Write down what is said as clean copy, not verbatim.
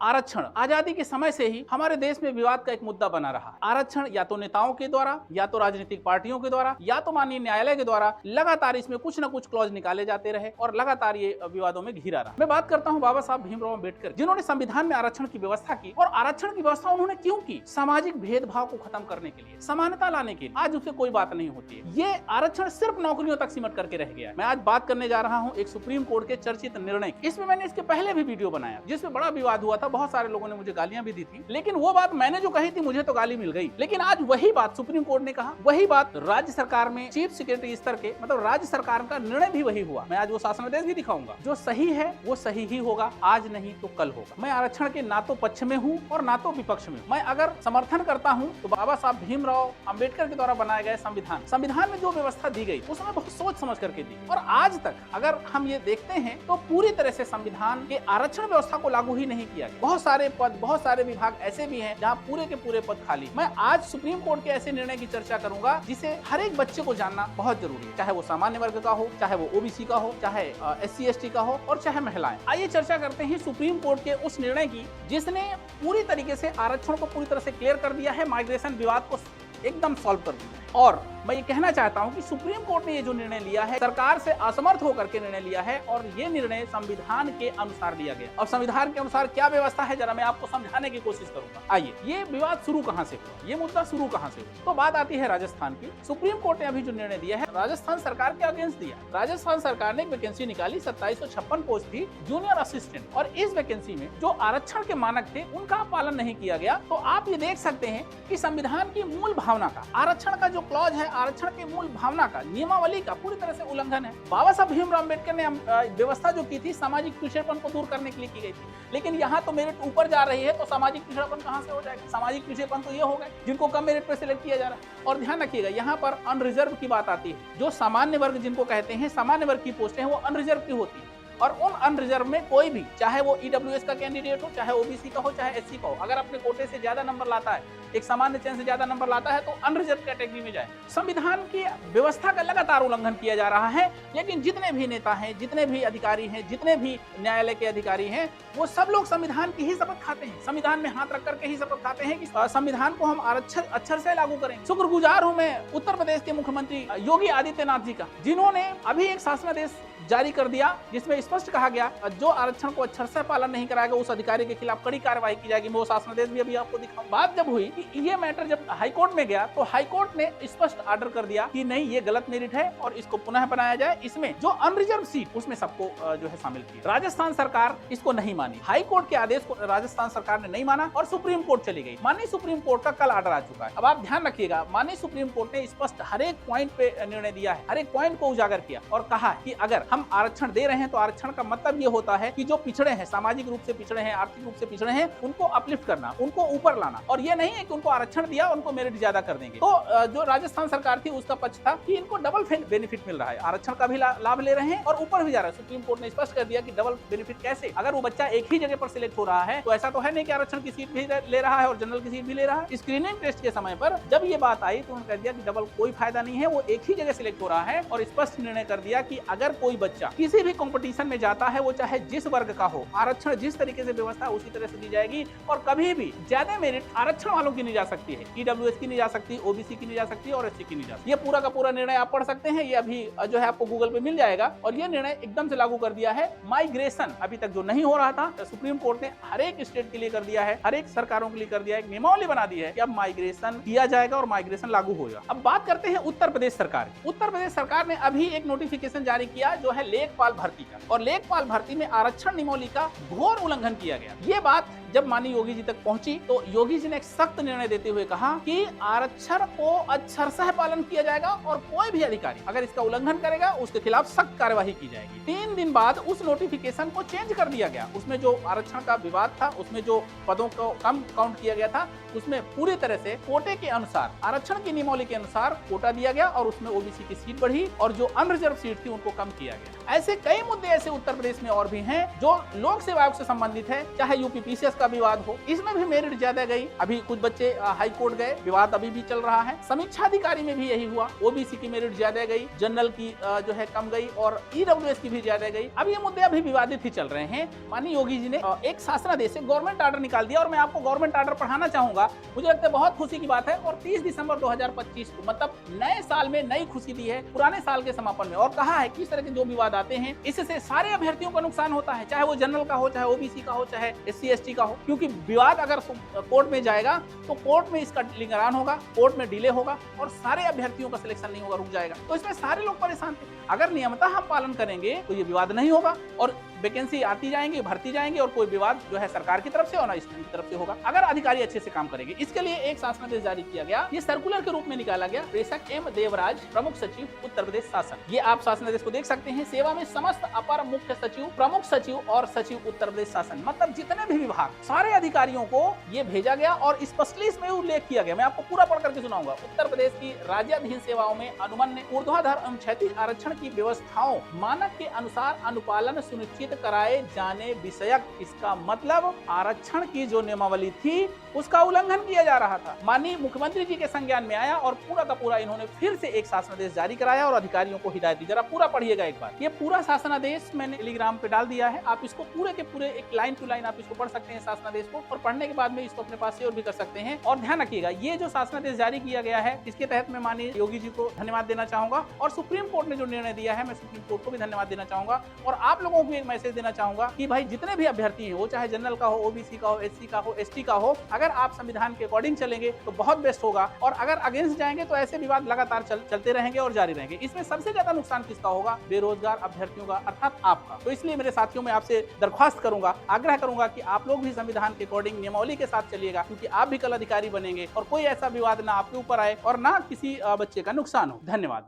आरक्षण आजादी के समय से ही हमारे देश में विवाद का एक मुद्दा बना रहा। आरक्षण या तो नेताओं के द्वारा, या तो राजनीतिक पार्टियों के द्वारा, या तो माननीय न्यायालय के द्वारा लगातार इसमें कुछ न कुछ क्लॉज निकाले जाते रहे और लगातार ये विवादों में घिरा रहा। मैं बात करता हूँ बाबा साहब भीमराव अम्बेडकर, जिन्होंने संविधान में आरक्षण की व्यवस्था की। और आरक्षण की व्यवस्था उन्होंने क्यों की? सामाजिक भेदभाव को खत्म करने के लिए, समानता लाने के लिए। आज उससे कोई बात नहीं होती है। ये आरक्षण सिर्फ नौकरियों तक सिमट करके रह गया है। मैं आज बात करने जा रहा हूँ एक सुप्रीम कोर्ट के चर्चित निर्णय। इसमें मैंने इसके पहले भी वीडियो बनाया जिसमें बड़ा विवाद हुआ था, बहुत सारे लोगों ने मुझे गालियां भी दी थी, लेकिन वो बात मैंने जो कही थी मुझे तो गाली मिल गई। लेकिन आज वही बात सुप्रीम कोर्ट ने कहा, वही बात राज्य सरकार में चीफ सेक्रेटरी स्तर के मतलब राज्य सरकार का निर्णय भी वही हुआ। मैं आज वो शासनादेश भी दिखाऊंगा। जो सही है वो सही ही होगा, आज नहीं तो कल होगा। मैं आरक्षण के ना तो पक्ष में हूँ और ना तो विपक्ष में। मैं अगर समर्थन करता हूँ तो बाबा साहब भीमराव अम्बेडकर के द्वारा बनाए गए संविधान में जो व्यवस्था दी गई उसमें बहुत सोच समझ करके दी। और आज तक अगर हम ये देखते हैं तो पूरी तरह से संविधान के आरक्षण व्यवस्था को लागू ही नहीं किया गया। बहुत सारे पद, बहुत सारे विभाग ऐसे भी हैं जहां पूरे के पूरे पद खाली। मैं आज सुप्रीम कोर्ट के ऐसे निर्णय की चर्चा करूंगा जिसे हर एक बच्चे को जानना बहुत जरूरी है, चाहे वो सामान्य वर्ग का हो, चाहे वो ओबीसी का हो, चाहे SC ST का हो और चाहे महिलाएं। आइए चर्चा करते हैं सुप्रीम कोर्ट के उस निर्णय की जिसने पूरी तरीके से आरक्षण को पूरी तरह से क्लियर कर दिया है, माइग्रेशन विवाद को एकदम सॉल्व कर दिया है। और मैं ये कहना चाहता हूं कि सुप्रीम कोर्ट ने ये जो निर्णय लिया है सरकार से असमर्थ होकर के निर्णय लिया है और ये निर्णय संविधान के अनुसार लिया गया। और संविधान के अनुसार क्या व्यवस्था है जरा मैं आपको समझाने की कोशिश करूंगा। आइए, ये विवाद शुरू कहां से हुआ, ये मुद्दा शुरू कहां से हुआ? तो बात आती है राजस्थान की। सुप्रीम कोर्ट ने अभी जो निर्णय दिया है राजस्थान सरकार के अगेंस्ट दिया। राजस्थान सरकार ने एक वैकेंसी निकाली, 2756 पोस्ट थी जूनियर असिस्टेंट, और इस वैकेंसी में जो आरक्षण के मानक थे उनका पालन नहीं किया गया। तो आप ये देख सकते हैं कि संविधान की मूल भावना का, आरक्षण का जो क्लॉज है, आरक्षण की मूल भावना का, नियमावली का पूरी तरह से उल्लंघन है। बाबा साहब भीमराव अम्बेडकर ने व्यवस्था जो की थी सामाजिक पिछड़ेपन को दूर करने के लिए की गई थी, लेकिन यहाँ तो मेरिट ऊपर जा रही है तो सामाजिक पिछड़ेपन कहाँ से हो जाएगा? सामाजिक पिछड़ेपन तो ये हो गए जिनको कम मेरिट पर सिलेक्ट किया जा रहा है। और ध्यान रखिएगा यहाँ पर अनरिजर्व की बात आती है। जो सामान्य वर्ग जिनको कहते हैं, सामान्य वर्ग की पोस्टें हैं वो अनरिजर्व की होती है। और उन अनरिजर्व में कोई भी, चाहे वो EWS का कैंडिडेट हो, चाहे OBC का हो, चाहे SC का हो, अगर अपने कोटे से ज्यादा नंबर लाता है, एक सामान्य चयन से ज्यादा नंबर लाता है तो अनरिजर्व कैटेगरी में जाए। संविधान की व्यवस्था का लगातार उल्लंघन किया जा रहा है। लेकिन जितने भी नेता हैं, जितने भी अधिकारी हैं, जितने भी न्यायालय के अधिकारी हैं, वो सब लोग संविधान की ही शपथ खाते हैं, संविधान में हाथ रख करके ही शपथ खाते हैं कि संविधान को हम अक्षर से लागू करेंगे। शुक्रगुजार हूं मैं उत्तर प्रदेश के मुख्यमंत्री योगी आदित्यनाथ जी का, जिन्होंने अभी एक शासनादेश जारी कर दिया जिसमें स्पष्ट कहा गया जो आरक्षण को अक्षर से पालन नहीं कराएगा उस अधिकारी के खिलाफ कड़ी कार्रवाई की जाएगी। मैं वो शासनादेश भी अभी आपको दिखाऊं। बात जब हुई कि ये मैटर जब हाईकोर्ट में गया तो हाईकोर्ट ने स्पष्ट ऑर्डर कर दिया कि नहीं, ये गलत मेरिट है और इसको पुनः बनाया जाए। इसमें जो अनरिजर्व सीट उसमें सबको जो है शामिल किया। राजस्थान सरकार इसको नहीं मानी, हाईकोर्ट के आदेश को राजस्थान सरकार ने नहीं माना और सुप्रीम कोर्ट चली गई। माननीय सुप्रीम कोर्ट का कल ऑर्डर आ चुका है। अब आप ध्यान रखिएगा, माननीय सुप्रीम कोर्ट ने स्पष्ट हर एक पॉइंट पे निर्णय दिया है, हर एक पॉइंट को उजागर किया और कहा कि अगर हम आरक्षण दे रहे हैं तो आरक्षण का मतलब ये होता है कि जो पिछड़े हैं, सामाजिक रूप से पिछड़े हैं, आर्थिक रूप से पिछड़े हैं, उनको अपलिफ्ट करना, उनको ऊपर लाना। और ये नहीं है कि उनको आरक्षण दिया उनको मेरिट ज्यादा कर देंगे। तो जो राजस्थान सरकार थी उसका पक्ष था कि इनको डबल बेनिफिट मिल रहा है, आरक्षण का भी लाभ ले रहे हैं और ऊपर भी जा रहा है। सुप्रीम कोर्ट ने स्पष्ट कर दिया कि डबल बेनिफिट कैसे? अगर वो बच्चा एक ही जगह पर सिलेक्ट हो रहा है तो ऐसा तो है नहीं कि आरक्षण की सीट भी ले रहा है और जनरल की सीट भी ले रहा है। स्क्रीनिंग टेस्ट के समय पर जब ये बात आई तो उन्होंने कह दिया कि डबल कोई फायदा नहीं है, वो एक ही जगह सिलेक्ट हो रहा है। और स्पष्ट निर्णय कर दिया कि अगर कोई बच्चा किसी भी कंपटीशन में जाता है वो चाहे जिस वर्ग का हो, आरक्षण जिस तरीके से व्यवस्था उसी तरह से दी जाएगी और कभी भी ज्यादा मेरिट आरक्षण वालों की नहीं जा सकती है, EWS की नहीं जा सकती, OBC की नहीं जा सकती और SC की नहीं जा सकती। ये पूरा का पूरा निर्णय आप पढ़ सकते हैं, ये अभी जो है आपको गूगल पे मिल जाएगा। और ये निर्णय एकदम से लागू कर दिया है। माइग्रेशन अभी तक जो नहीं हो रहा था, सुप्रीम कोर्ट ने हर एक स्टेट के लिए कर दिया है, हर एक सरकारों के लिए कर दिया है, एक नियमावली बना दी है कि अब माइग्रेशन किया जाएगा और माइग्रेशन लागू होगा। अब बात करते हैं उत्तर प्रदेश सरकार। उत्तर प्रदेश सरकार ने अभी एक नोटिफिकेशन जारी किया जो है लेखपाल भर्ती का, और लेखपाल भर्ती में आरक्षण नियमावली का घोर उल्लंघन किया गया। ये बात जब माननीय योगी जी तक पहुंची तो योगी जी ने एक सख्त निर्णय देते हुए कहा कि आरक्षण को अक्षरशः पालन किया जाएगा और कोई भी अधिकारी अगर इसका उल्लंघन करेगा उसके खिलाफ सख्त कार्यवाही की जाएगी। 3 दिन बाद उस नोटिफिकेशन को चेंज कर दिया गया। उसमें जो आरक्षण का विवाद था, उसमें जो पदों को कम काउंट किया गया था, उसमें पूरी तरह से कोटे के अनुसार, आरक्षण की नियमावली के अनुसार कोटा दिया गया और उसमें OBC की सीट बढ़ी और जो अनरिजर्व सीट थी उनको कम किया गया। ऐसे कई मुद्दे ऐसे उत्तर प्रदेश में और भी हैं जो लोक सेवा आयोग से संबंधित है, चाहे यूपी पीसीएस का विवाद हो, इसमें भी मेरिट ज्यादा गई। अभी कुछ बच्चे हाई कोर्ट गए, विवाद अभी भी चल रहा है। समीक्षा अधिकारी में भी यही हुआ, ओबीसी की मेरिट ज्यादा गई, जनरल की जो है कम गई और ईडब्ल्यूएस की भी ज्यादा गई। अब ये मुद्दे अभी विवादित ही चल रहे हैं। माननीय योगी जी ने एक शासनादेश से गवर्नमेंट ऑर्डर निकाल दिया और मैं आपको गवर्नमेंट ऑर्डर पढ़ाना चाहूंगा। मुझे लगता है बहुत खुशी की बात है और 30 दिसंबर 2025 को मतलब नए साल में नई खुशी दी है पुराने साल के समापन में, और कहा है कि इस तरह के जो विवाद आते हैं इससे सारे अभ्यर्थियों का नुकसान होता है, चाहे वो जनरल का हो, चाहे ओबीसी का हो, चाहे एससी एसटी का हो, क्योंकि विवाद अगर कोर्ट में जाएगा तो कोर्ट में इसका लिंगरान होगा, कोर्ट में डिले होगा और सारे अभ्यर्थियों का सिलेक्शन नहीं होगा, रुक जाएगा। तो इसमें सारे लोग परेशान थे। अगर नियमतः हम पालन करेंगे तो ये विवाद नहीं होगा और वैकेंसी आती जाएंगी, भर्ती जाएंगे और कोई विवाद जो है सरकार की तरफ से और ना स्टूडेंट की तरफ से होगा, अगर अधिकारी अच्छे से काम करेंगे। इसके लिए एक शासनादेश जारी किया गया, ये सर्कुलर के रूप में निकाला गया। प्रेषक एम देवराज, प्रमुख सचिव उत्तर प्रदेश शासन। ये आप शासनादेश को देख सकते हैं। सेवा में समस्त अपर मुख्य सचिव, प्रमुख सचिव और सचिव उत्तर प्रदेश शासन, मतलब जितने भी विभाग, सारे अधिकारियों को ये भेजा गया और स्पष्टली इसमें उल्लेख किया गया। मैं आपको पूरा पढ़ करके सुनाऊंगा। उत्तर प्रदेश की राज्याधीन सेवाओं में अनुमन्य ऊर्ध्वाधर एवं क्षैतिज आरक्षण की व्यवस्थाओं मानक के अनुसार अनुपालन सुनिश्चित कराए जाने विषयक। इसका मतलब आरक्षण की जो नियमावली थी उसका उल्लंघन किया जा रहा था। माननीय मुख्यमंत्री जी के संज्ञान में आया और पूरा का पूरा इन्होंने फिर से एक शासनादेश जारी कराया और अधिकारियों को हिदायत दी। जरा पूरा पढ़िएगा एक बार। ये पूरा शासनादेश मैंने टेलीग्राम पे डाल दिया है, आप इसको पूरे के पूरे एक लाइन टू लाइन आप इसको पढ़ सकते हैं शासनादेश को, और पढ़ने के बाद में इसको अपने पास सेव भी कर सकते हैं। और ध्यान रखिएगा, ये जो शासनादेश जारी किया गया है इसके तहत मैं माननीय योगी जी को धन्यवाद देना चाहूंगा और सुप्रीम कोर्ट ने जो निर्णय दिया है मैं सुप्रीम कोर्ट को भी धन्यवाद देना चाहूंगा। और आप लोगों को एक मैसेज देना चाहूंगा कि भाई जितने भी अभ्यर्थी हैं, वो चाहे जनरल का हो, ओबीसी का हो, एससी का हो, एसटी का हो, अगर आप संविधान के अकॉर्डिंग चलेंगे तो बहुत बेस्ट होगा। और अगर अगेंस्ट जाएंगे तो ऐसे विवाद लगातार चलते रहेंगे और जारी रहेंगे। इसमें सबसे ज्यादा नुकसान किसका होगा? बेरोजगार अभ्यर्थियों का, अर्थात आपका। तो इसलिए मेरे साथियों मैं आपसे दरख्वास्त करूंगा, आग्रह करूंगा कि आप लोग भी संविधान के अकॉर्डिंग नियमावली के साथ चलिएगा, क्योंकि आप भी कल अधिकारी बनेंगे और कोई ऐसा विवाद ना आपके ऊपर आए और ना किसी बच्चे का नुकसान हो। धन्यवाद।